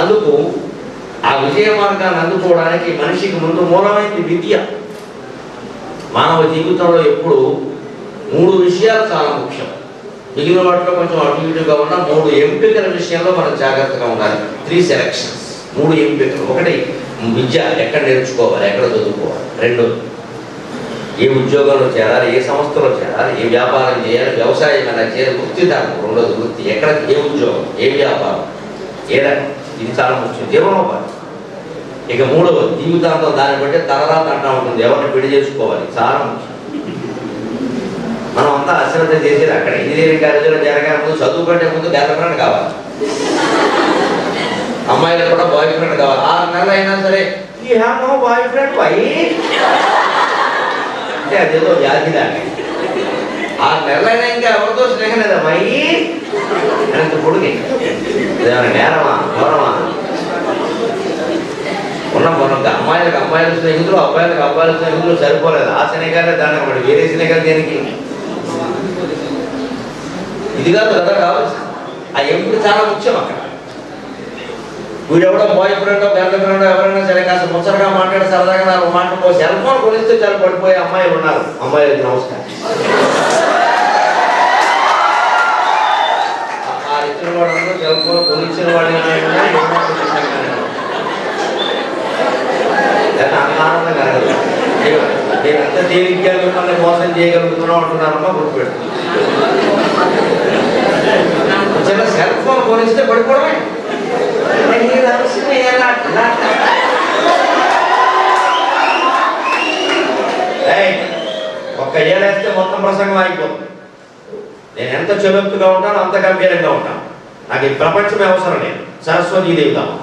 అందుకు ఆ విజయ మార్గాన్ని అందుకోవడానికి మనిషికి ముందు మూలమైంది విద్య. మానవ జీవితంలో ఎప్పుడు 3 విషయాలు చాలా ముఖ్యం. మిగిలిన వాటిలో కొంచెం అటు ఇటుగా ఉన్న 3 ఎంపికల విషయంలో మనం జాగ్రత్తగా ఉండాలి. 3 సెలక్షన్స్, 3 ఎంపికలు. 1 విద్య, ఎక్కడ నేర్చుకోవాలి, ఎక్కడ చదువుకోవాలి. 2 ఏ ఉద్యోగంలో చేరాలి, ఏ సంస్థలో చేరాలి, ఏ వ్యాపారం చేయాలి, వ్యవసాయం ఎలా చేయాలి, వృత్తి ధర్మం. 2 వృత్తి, ఎక్కడ ఏ ఉద్యోగం, ఏ వ్యాపారం, ఏ రకం. ఇది చాలా ముఖ్యం, జీవనోపాధి. ఇక 3వ జీవితాంతం దాన్ని బట్టి తలరాత అంటూ ఉంటుంది, ఎవరిని పెళ్లి చేసుకోవాలి, చాలా ముఖ్యం. మనం అంతా అశ్రద్ధ చేసేది అక్కడ. ఇంజనీరింగ్ కాలేజీలో జరగాలి ముందు, చదువు కంటే ముందు గర్ల్ ఫ్రెండ్ కావాలి, అమ్మాయిలకు కూడా బాయ్ ఫ్రెండ్ కావాలి. 6 నెలలు అయినా సరే you have no boyfriend why అంటే అదేదో వ్యాధి దాన్ని. 6 నెలలైనా ఇంకా ఎవరితో స్నేహం లేదా మై అంత పొడిగి ఏమైనా నేరమా ఘోరమా? అమ్మాయిలకు స్నేహితులు, అబ్బాయిల స్నేహితులు సరిపోలేదు. ఆ స్నేహాలే దాన్ని ఒకటి, వేరే స్నేహాలు దేనికి? ఇది కాదు కదా కావాల్సి. ఆ ఎంపిక చాలా ముఖ్యం అక్కడ. వీడెవడో బాయ్ ఫ్రెండ్ గర్ల్ ఫ్రెండ్ ఎవరైనా సరే కాస్త ముచ్చటగా మాట్లాడి సరదాగా నాకు మాట సెల్ ఫోన్ కొనిస్తే చాలా పడిపోయే అమ్మాయిలు ఉన్నారు. అమ్మాయిలకి నమస్కారం. ఆ ఇచ్చిన వాడు సెల్ ఫోన్ కొనిచ్చిన వాడు ఆనందం కలగదు. నేను ఎంత తేలిగ్గా మిమ్మల్ని మోసం చేయగలుగుతున్నావు అంటున్నారమ్మా, గుర్తుపెట్టు. చిన్న సెల్ ఫోన్ కొనిస్తే పడిపోవడమే. ఒక్క ఏడేస్తే మొత్తం ప్రసంగం అయిపోతుంది. నేను ఎంత చెలొత్తుగా ఉంటాను అంత గంభీరంగా ఉంటాను. నాకు ఈ ప్రపంచమే అవసరం లేదు. సరస్వతీదేవి కాదు.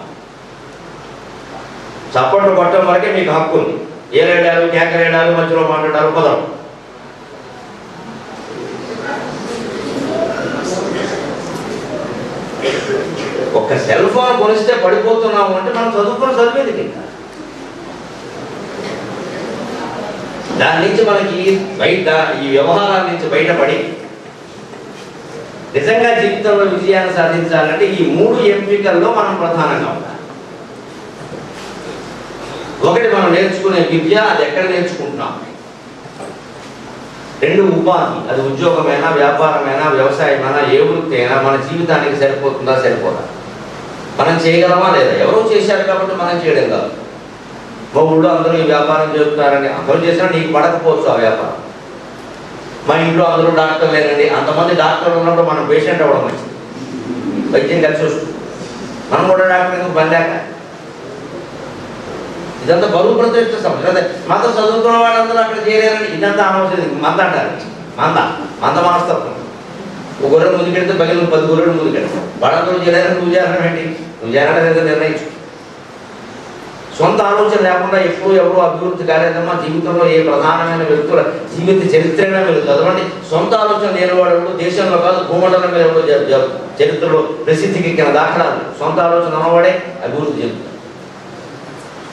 చప్పట్లు కొట్టడం వరకే మీకు హక్కు ఉంది. ఏలేడాలు కేకలేడాలు మధ్యలో మాట్లాడారు కుదరం. ఒక్క సెల్ ఫోన్ కొనిస్తే పడిపోతున్నాము అంటే మనం చదువుకుని చదివేది. దాని నుంచి మనకి బయట ఈ వ్యవహారాల నుంచి బయటపడి నిజంగా జీవితంలో విజయాన్ని సాధించాలంటే ఈ 3 ఎంపికల్లో మనం ప్రధానంగా ఉండాలి. 1 మనం నేర్చుకునే విద్య, అది ఎక్కడ నేర్చుకుంటున్నాం. 2 ఉపాధి, అది ఉద్యోగమైనా, వ్యాపారమైనా, వ్యవసాయమైనా, ఏ వృత్తి అయినా మన జీవితానికి సరిపోతుందా సరిపోదా, మనం చేయగలమా లేదా. ఎవరో చేశారు కాబట్టి మనం చేయడం కాదు. మా ఊళ్ళో అందరూ ఈ వ్యాపారం చేస్తున్నారని అందరూ చేసినా నీకు పడకపోవచ్చు ఆ వ్యాపారం. మా ఇంట్లో అందరూ డాక్టర్లేనండి, అంతమంది డాక్టర్లు ఉన్నప్పుడు మనం పేషెంట్ అవ్వడం మంచిది. వైద్యం కలిసి వస్తుంది. మనం కూడా డాక్టర్ ఎందుకు పనిలేక. ఇదంతా బరువు ప్రతిష్ట సమస్య. అదే మాతో చదువుకున్న వాళ్ళందరూ అక్కడ చేయలేరని ఇదంతా అనవసరం. మంద అంటారు, మంద మనస్తత్వం. ఒక గొర్రెలు ముందుకెడితే పగిలిన 10 గొర్రెలు ముందుకెడతాం. వాళ్ళందరూ చేయలేరని నువ్వు చేరడం ఏంటి? నువ్వు చేరడం నిర్ణయించు. సొంత ఆలోచన లేకుండా ఎప్పుడు ఎవరు అభివృద్ధి కాలేదమ్మా. జీవితంలో ఏ ప్రధానమైన వ్యక్తుల జీవిత చరిత్రగా మీరు చదవండి. సొంత ఆలోచన లేనివాడు దేశంలో కాదు భూమండలం మీద ఎవరు చరిత్రలో ప్రసిద్ధికి ఎక్కిన దాఖలాలు. సొంత ఆలోచన ఉన్నవాడే అభివృద్ధి చెందుతాడు.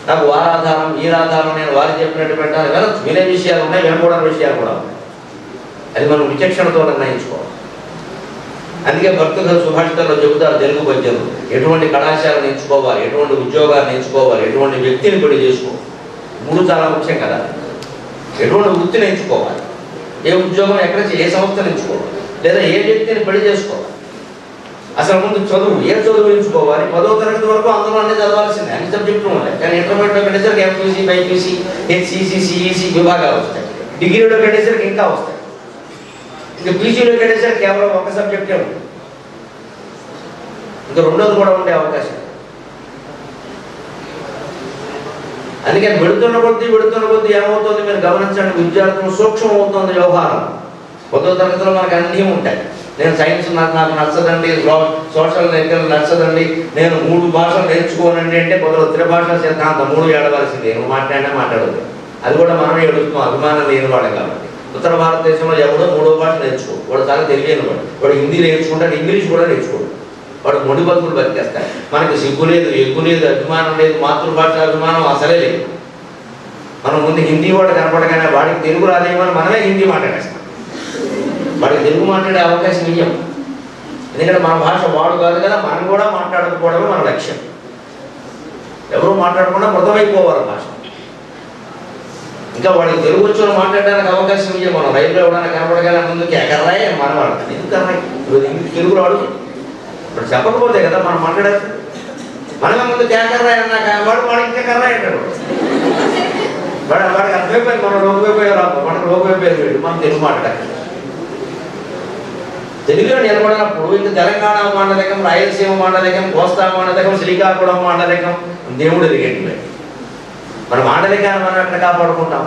నాకు వారాధారం ఈరాధారం నేను వారు చెప్పినట్టు పెట్టాలి. వినే విషయాలు ఉన్నాయి, వినకూడని విషయాలు కూడా ఉన్నాయి. అది మనం విచక్షణతో నిర్ణయించుకోవాలి. అందుకే భక్తులు సుభాషితంలో చెబుతారు తెలుగు పద్యంలో, ఎటువంటి కళాశాలను ఎంచుకోవాలి, ఎటువంటి ఉద్యోగాన్ని ఎంచుకోవాలి, ఎటువంటి వ్యక్తిని పెళ్లి చేసుకోవాలి. 3 చాలా ముఖ్యం కదా. ఎటువంటి వృత్తిని ఎంచుకోవాలి, ఏ ఉద్యోగం ఎక్కడ ఏ సంస్థను ఎంచుకోవాలి, లేదా ఏ వ్యక్తిని పెళ్లి చేసుకోవాలి. అసలు ముందు చదువు, ఏ చదువు ఎంచుకోవాలి. 10వ తరగతి వరకు అందులో అన్ని చదవాల్సిందే, అన్ని సబ్జెక్టులు ఉన్నాయి. కానీ ఇంటర్మీడియట్లో కట్టేసరికి ఎంపీసీ, బైపీసీ, హెచ్సిసి, సిఈసి విభాగాలు వస్తాయి. డిగ్రీలో కట్టేసరికి ఇంకా వస్తాయి. ఇంకా పీజీలో కట్టేసరికి కేవలం 1 సబ్జెక్టే ఉంది. ఇంకా 2వది కూడా ఉండే అవకాశం. అందుకని వెళుతున్న కొద్దీ ఏమవుతుంది మీరు గమనించండి. విద్యార్థులు సూక్ష్మం అవుతుంది వ్యవహారం. 10వ తరగతిలో మనకు అన్నీ ఉంటాయి. నేను సైన్స్ నాకు నచ్చదండి, సోషల్ నచ్చదండి, నేను 3 భాషలు నేర్చుకోనండి అంటే కొందరు త్రిభాష సిద్ధాంతం 3 ఏడవలసింది. నువ్వు మాట్లాడదు. అది కూడా మనమే ఎడుతున్నాం, అభిమానం లేని వాడు కాబట్టి. ఉత్తర భారతదేశంలో ఎవడో 3వ భాష నేర్చుకో, వాడు చాలా తెలియని వాడు హిందీ నేర్చుకుంటాడు, ఇంగ్లీష్ కూడా నేర్చుకోడు. వాడు మొండి బతుకులు బతికేస్తాడు. మనకి సిగ్గు లేదు, ఎగ్గు లేదు, అభిమానం లేదు, మాతృభాష అభిమానం అసలే లేదు. మనం ముందు హిందీ వాడు కనపడగానే వాడికి తెలుగు రాదేమని మనమే హిందీ మాట్లాడేస్తాం. వాడికి తెలుగు మాట్లాడే అవకాశం ఇయ్యం. ఎందుకంటే మన భాష వాడు కాదు కదా, మనం కూడా మాట్లాడకపోవడమే మన లక్ష్యం. ఎవరు మాట్లాడకుండా మృతమైపోవాలి భాష. ఇంకా వాడికి తెలుగు వచ్చిన మాట్లాడడానికి అవకాశం ఇవ్వాలి. మనం రైల్లో ఎవరైనా కనపడగానే ముందుకు ఎకర్రాయి మనవాడు ఎందుకు కర్రాయి తెలుగులో అడుగు. ఇప్పుడు చెప్పకపోతే కదా మనం మాట్లాడేది. మనమే ముందు కేకర్రాయి అన్నాక వాడు ఇంకా కర్రాయి అంటాడు. వాడికి అర్థమైపోయింది మనం రోగిపోయారు మనకు రోగిపోయారు మనం తెలుగు మాట్లాడాలి. తెలుగులో నిలబడినప్పుడు ఇంకా తెలంగాణ మాండలికం, రాయలసీమ మాండలికం, కోస్తా మాండలికం, శ్రీకాకుళం మాండలికం దేవుడు ఎదిగేట్లే. మన మాండలికాన్ని మనం ఎక్కడ కాపాడుకుంటాం?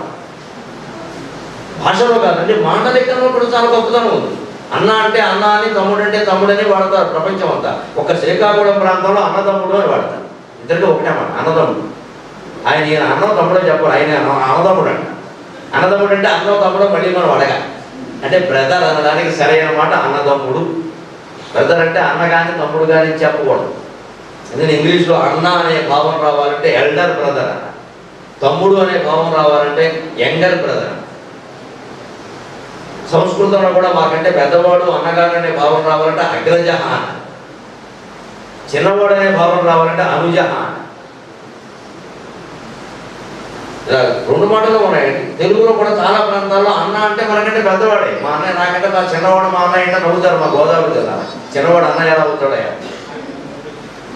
భాషలో కాదండి, మాండలికంలో కూడా చాలా గొప్పతనం ఉంది. అన్న అంటే అన్న అని, తమ్ముడు అంటే తమ్ముడని వాడతారు ప్రపంచం అంతా. ఒక శ్రీకాకుళం ప్రాంతంలో అన్నదమ్ముడు అని వాడతారు. ఇద్దరికి ఒకటే మాట అన్నదమ్ముడు. ఆయన ఈయన అన్నం తమ్ముడో చెప్పారు, ఆయన అన్నదమ్ముడు అంట. అన్నదమ్ముడు అంటే అన్నం తమ్ముడు మళ్ళీ మనం అడగాలి. అంటే బ్రదర్ అనడానికి సరైన మాట అన్నదమ్ముడు. బ్రదర్ అంటే అన్న కానీ తమ్ముడు కానీ చెప్పకూడదు. ఎందుకంటే ఇంగ్లీష్లో అన్న అనే భావం రావాలంటే ఎల్డర్ బ్రదర్ అన్న, తమ్ముడు అనే భావం రావాలంటే యంగర్ బ్రదర్. సంస్కృతంలో కూడా మాకంటే పెద్దవాడు అన్నగారు అనే భావం రావాలంటే అగ్రజ అన్న, చిన్నవాడు అనే భావం రావాలంటే అనుజ అన్న. రెండు మాటలు ఉన్నాయండి. తెలుగులో కూడా చాలా ప్రాంతాల్లో అన్న అంటే మనకంటే పెద్దవాడే. మా అన్నయ్య నాకంటే మా చిన్నవాడు మా అన్నయ్య అంటే నవ్వుతారు. మా గోదావరి జిల్లా చిన్నవాడు అన్నయ్య ఎలా అవుతాడయ్యా.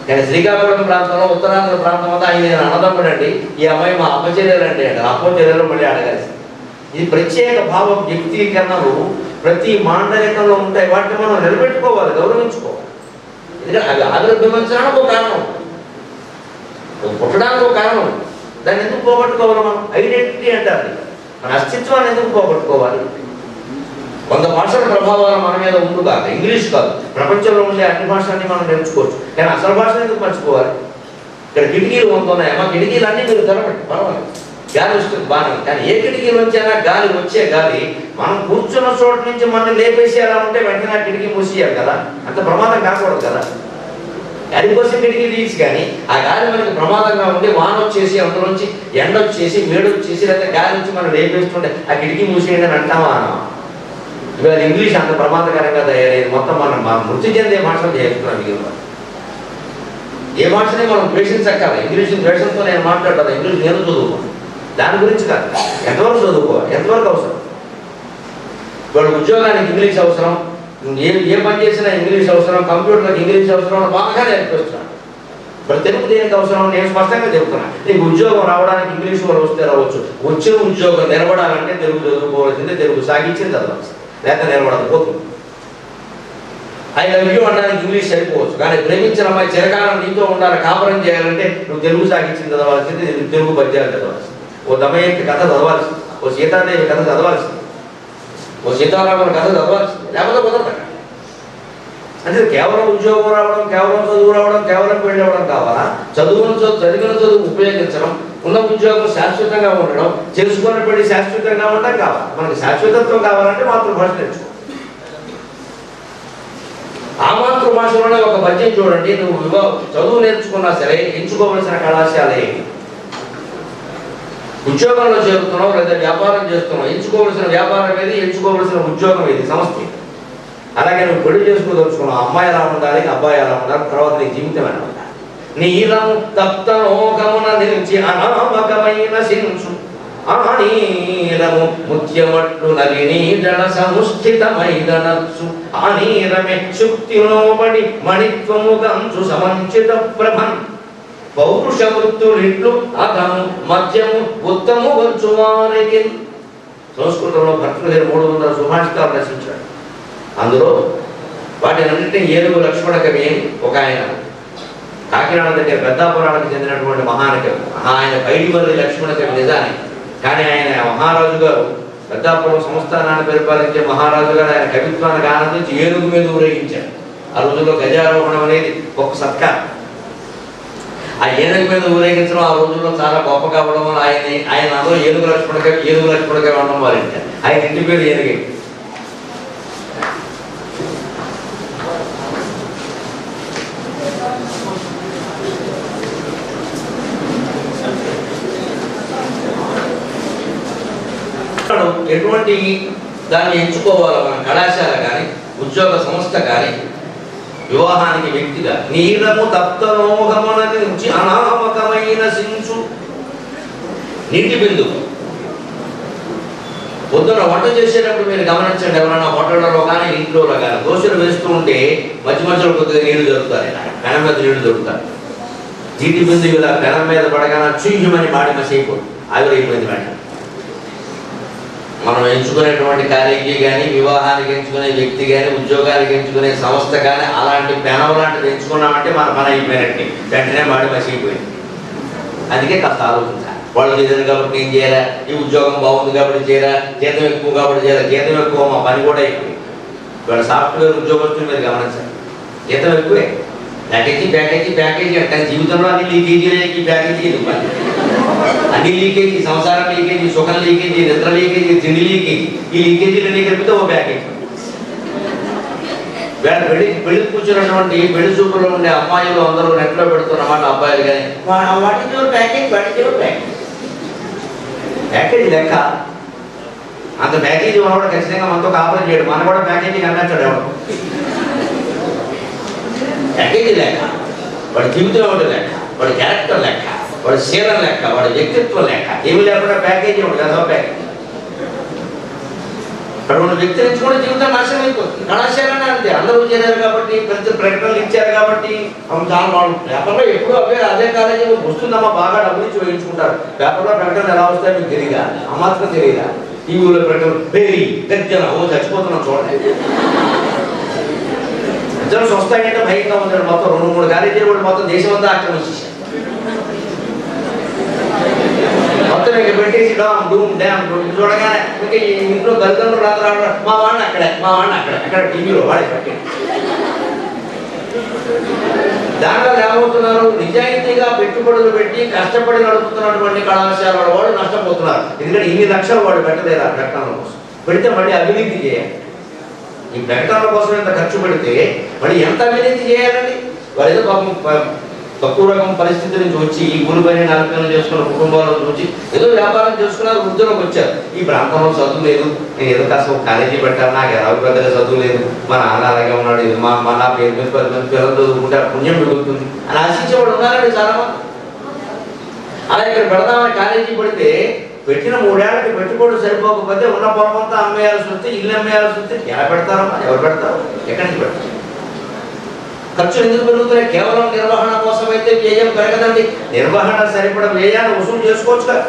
కానీ శ్రీకాకుళం ప్రాంతంలో, ఉత్తరాంధ్ర ప్రాంతం అంతా ఆయన అన్నదమ్ముడు అండి, ఈ అమ్మాయి మా అప్ప చెల్లెలండి అంటే అప్ప చెల్లెలు మళ్ళీ అడగాల్సి. ఇది ప్రత్యేక భావం వ్యక్తీకరణలు ప్రతి మాండలికంలో ఉంటాయి. వాటిని మనం నిలబెట్టుకోవాలి, గౌరవించుకోవాలి. ఎందుకంటే అవి ఆవిర్భవించడానికి ఒక కారణం, పుట్టడానికి ఒక కారణం. దాన్ని ఎందుకు పోగొట్టుకోవాలి? మనం ఐడెంటిటీ అంటారు. మన అస్తిత్వాన్ని ఎందుకు పోగొట్టుకోవాలి? 100 భాషల ప్రభావాలు మన మీద ఉండు కాక, ఇంగ్లీష్ కాదు, ప్రపంచంలో ఉండే అన్ని భాషలన్నీ మనం నేర్చుకోవచ్చు. కానీ అసలు భాషను ఎందుకు మర్చిపోవాలి? ఇక్కడ కిటికీలు ఉంటున్నాయి, మా కిటికీలు అన్నీ మీరు తెరపండి, పర్వాలేదు, గాలి వస్తుంది బాగా. కానీ ఏ కిటికీలు వచ్చానా గాలి వచ్చే గాలి మనం కూర్చున్న చోటు నుంచి మనం లేపేసేలా ఉంటే వెంటనే ఆ కిటికీ మూసేయాలి కదా. అంత ప్రమాదం కాకూడదు కదా. గాలి కోసం కిటికీ తీసి, కానీ ఆ గాలి మనకి ప్రమాదంగా ఉండి వాన వచ్చేసి అందులోంచి ఎండ వచ్చేసి వేడి వచ్చేసి లేకపోతే గాలి వచ్చి మనం లేపేస్తుంటే ఆ కిటికీ మూసేయండి అని అంటామా? ఇవాళ ఇంగ్లీష్ అంత ప్రమాదకరంగా తయారయ్యేది. మొత్తం మనం మృతి చెందే భాషలు చేస్తున్నాం. మిగిలిన ఏ భాషని మనం ద్వేషించక్కల. ఇంగ్లీష్ ద్వేషంతో నేను మాట్లాడతాను, ఇంగ్లీష్ నేను చదువుకోను, దాని గురించి కాదు. ఎంతవరకు చదువుకోవాలి, ఎంతవరకు అవసరం? వాడు ఉద్యోగానికి ఇంగ్లీష్ అవసరం, ఏ పని చేసినా ఇంగ్లీష్ అవసరం, కంప్యూటర్కి ఇంగ్లీష్ అవసరం బాగా నేర్పిస్తున్నాను. ఇప్పుడు తెలుగు దేనికి అవసరం నేను స్పష్టంగా చెబుతున్నాను. నీకు ఉద్యోగం రావడానికి ఇంగ్లీష్ వాళ్ళు వస్తే రావచ్చు. వచ్చిన ఉద్యోగం నిలబడాలంటే తెలుగు చదువుకోవాల్సిందే, తెలుగు సాగించింది చదవాల్సింది, లేక నిలబడదు పోతుంది. ఐ లవ్ యూ అనడానికి ఇంగ్లీష్ సరిపోవచ్చు, కానీ ప్రేమించిన అమ్మాయి చిరకాలం నీతో ఉండాలి, కాపురం చేయాలంటే నువ్వు తెలుగు సాగించింది చదవాల్సింది, తెలుగు పద్యాలు చదవాల్సింది. ఓ దమయంతి కథ చదవాల్సింది, ఓ సీతాదేవి కథ చదవాల్సింది, ఓ సీతారాముల కథ చదవాల్సింది, లేకపోతే కుదరదు. అంటే కేవలం ఉద్యోగం రావడం, కేవలం చదువు రావడం, కేవలం పెళ్ళి అవ్వడం కావాలా? చదివిన చదువు ఉపయోగించడం, ఉన్న ఉద్యోగం శాశ్వతంగా ఉండడం, చేసుకున్న పెళ్లి శాశ్వతంగా ఉండడం కావాలి. మనకి శాశ్వతత్వం కావాలంటే మాతృభాష నేర్చుకో. ఆ మాతృభాషలోనే ఒక పద్యం చూడండి. నువ్వు చదువు నేర్చుకున్నా సరే ఎంచుకోవలసిన కళాశాల ఏంటి? ఉద్యోగంలో చేరుతున్నావు లేదా వ్యాపారం చేస్తున్నావు, ఎంచుకోవలసిన వ్యాపారం ఏది, ఎంచుకోవలసిన ఉద్యోగం ఏది, సంస్థ. అలాగే నువ్వు పెళ్లి చేసుకోదలుచుకున్నావు, అమ్మాయి ఎలా ఉండాలి, అబ్బాయి ఎలా ఉండాలి, తర్వాత నీ జీవితం ఎలా ఉండాలి. నీలము తప్తలోకమున నిలిచి అనామకమైన శింసు ఆనీలము ముత్యమట్లు నలిని జన సముష్ఠితమైదనచ్చు ఆనీరమే శుక్తిలోబడి మణిత్వము గంచు సమంచిత ప్రభన్ పౌరుష వృత్తులిట్లు అతము మద్యము ఉత్తము వంచువారికి. సంస్కృతంలో భర్తృహరి 300 సుభాషితాలు రచించాడు. అందులో వాటినన్నింటినీ ఏనుగు లక్ష్మణ కవి అని ఒక ఆయన కాకినాడ దగ్గర పెద్దాపురానికి చెందినటువంటి మహానకవి. ఆయన పైడిమల్లి లక్ష్మణ కవి నిజాన్ని. కానీ ఆయన మహారాజు గారు, పెద్దాపురం సంస్థానాన్ని పరిపాలించే మహారాజు గారు ఆయన కవిత్వానికి ఆనందించి ఏనుగు మీద ఊరేగించారు. ఆ రోజుల్లో గజారోహణం అనేది ఒక సత్కారం. ఆ ఏనుగు మీద ఊరేగించడం ఆ రోజుల్లో చాలా గొప్పగా అవ్వడం వల్ల ఆయన అందులో ఏనుగు లక్ష్మణ కవి ఉండడం వారింటారు. ఆయన ఇంటి పేరు ఏనుగే. ఎటువంటి దాన్ని ఎంచుకోవాలి మనం, కళాశాల కానీ ఉద్యోగ సంస్థ కానీ వివాహానికి వ్యక్తిగా నీలము తప్తమోహమున నుంచి అనామకమైన సించు నీటి బిందువు. పొద్దున వంట చేసేటప్పుడు మీరు గమనించండి, ఎవరైనా హోటళ్లలో కానీ ఇంట్లో కానీ దోశలు వేస్తూ ఉంటే మధ్య మధ్యలో కొద్దిగా నీళ్లు దొరుకుతాయి, పెనం మీద నీళ్లు దొరుకుతాయి. నీటి బిందువు ఇలా పెనం మీద పడగానే చూయమని మాడి మసైపోతుంది, ఆవిరైపోయింది వెంట. మనం ఎంచుకునేటువంటి కాలేజీ కానీ, వివాహానికి ఎంచుకునే వ్యక్తి కానీ, ఉద్యోగానికి ఎంచుకునే సంస్థ కానీ అలాంటి పెనం లాంటిది ఎంచుకున్నామంటే మన పని అయిపోయినట్టు, వెంటనే మాడి మసైపోయింది. అందుకే కాస్త ఆలోచించాలి. వాళ్ళు చేశారు కాబట్టి నేను చేయరా, ఈ ఉద్యోగం బాగుంది కాబట్టి చేయరా, జీతం ఎక్కువ కాబట్టి చేయరా. జీతం ఎక్కువ, మా పని కూడా ఎక్కువ. ఇవాళ సాఫ్ట్వేర్ ఉద్యోగస్తులు మీరు గమనించాలి, జీతం ఎక్కువే. ప్యాకేజీ ప్యాకేజీ ప్యాకేజీ అంటే జీవితంలో అన్ని లీకేజీలే. ఈ ప్యాకేజీ అన్ని లీకేజీ, సంసారం లీకేజీ, సుఖం లీకేజీ, నిద్ర లీకేజీ, తిండి లీకేజీ. ఈ లీకేజీలన్నీ కలిపితే ఓ ప్యాకేజీ. పెళ్లి కూర్చున్నటువంటి పెళ్లి చూపులో ఉండే అమ్మాయిలు అందరూ నెట్లో పెడుతున్నమాట, అబ్బాయిలు కానీ వాటి ప్యాకేజ్ ప్యాకేజీ లెక్క. అంత ప్యాకేజీ ఉన్నవాడు ఖచ్చితంగా మనతో కాపురం చేయడు, మన కూడా ప్యాకేజీ కన్నాడు ఎవరు. ప్యాకేజీ లెక్క, వాడి జీవితం ఒకటి లెక్క, వాడి క్యారెక్టర్ లెక్క, వాడి శీలం లెక్క, వాడి వ్యక్తిత్వం లెక్క. ఏమి లేకుండా ప్యాకేజీ ఉంటుంది, అదో ప్యాకేజీ. రెండు వ్యక్తుల నుంచి కూడా జీవితం నాశనం అయిపోతుంది. కళాశాలనే అంతే, అందరూ చేరారు కాబట్టి, పెద్ద ప్రకటనలు ఇచ్చారు కాబట్టి చాలా బాగుంటుంది. పేపర్లో ఎప్పుడూ అదే కాలేజీ వస్తుందమ్మా, బాగా డబ్బులు ఇచ్చి వేయించుకుంటారు. పేపర్లో ప్రకటనలు ఎలా వస్తాయో మీకు తెలియదా? ఆ మాత్రం తెలియదా? టీవీలో ప్రకటనలు పేరీ గర్జన, ఓ చచ్చిపోతున్నాం చూడండి. గర్జనలు వస్తాయంటే భయంగా ఉంటాడు. మొత్తం 2-3 కాలేజీలు కూడా మొత్తం దేశం అంతా ఆక్రమించేశారు. మొత్తం ఇక పెట్టేసి డామ్ డూమ్ డ్యామ్ చూడగానే ఇంకా ఇంట్లో తల్లిదండ్రులు రాదు, మా వాడిని అక్కడే, మా వాడిని అక్కడ టీవీలో వాడే పెట్టి. దాంట్లో ఏమవుతున్నారు? నిజాయితీగా పెట్టుబడులు పెట్టి కష్టపడి నడుపుతున్నటువంటి కళాశాలల వాళ్ళు నష్టపోతున్నారు. ఎందుకంటే ఇన్ని లక్షలు వాడు పెట్టలేదు ఆ ప్రకటనల కోసం. పెడితే మళ్ళీ అవినీతి చేయాలి. ఈ ప్రకటనల కోసం ఎంత ఖర్చు పెడితే మళ్ళీ ఎంత అవినీతి చేయాలండి? వాడు ఏదో పాపం తక్కువ రకం పరిస్థితి నుంచి వచ్చి ఈ గురిపైన 4 నెలలు చేసుకున్న కుటుంబాల నుంచి ఏదో వ్యాపారం చేసుకున్నారు, వృద్ధిలోకి వచ్చారు. ఈ ప్రాంతంలో చదువు లేదు, నేను ఏదో కాస్త కాలేజీ పెట్టాను, నాకు ఎలా పెద్దగా చదువు లేదు, మా నాన్న అలాగే ఉన్నాడు, మా నా పేరు మీద 10 మంది పిల్లలు చదువుకుంటే పుణ్యం మిగులుతుంది అని ఆశించేవాడు ఉన్నారండి చాలా మంది. అలా ఇక్కడ పెడదామని కాలేజీ పెడితే పెట్టిన 3 ఏళ్ళకి పెట్టుబడులు సరిపోకపోతే ఉన్న పొలం అంతా అమ్మేయాల్సి వస్తే, ఇల్లు అమ్మేయాల్సి వస్తే ఎలా పెడతారమ్మా? ఎవరు పెడతారు? ఎక్కడి నుంచి పెడతారు? ఖర్చులు ఎందుకు పెరుగుతున్నాయి? కేవలం నిర్వహణ కోసం అయితే వ్యయం పెరగదండి. నిర్వహణ సరిపడ వ్యయాన్ని వసూలు చేసుకోవచ్చు కదా.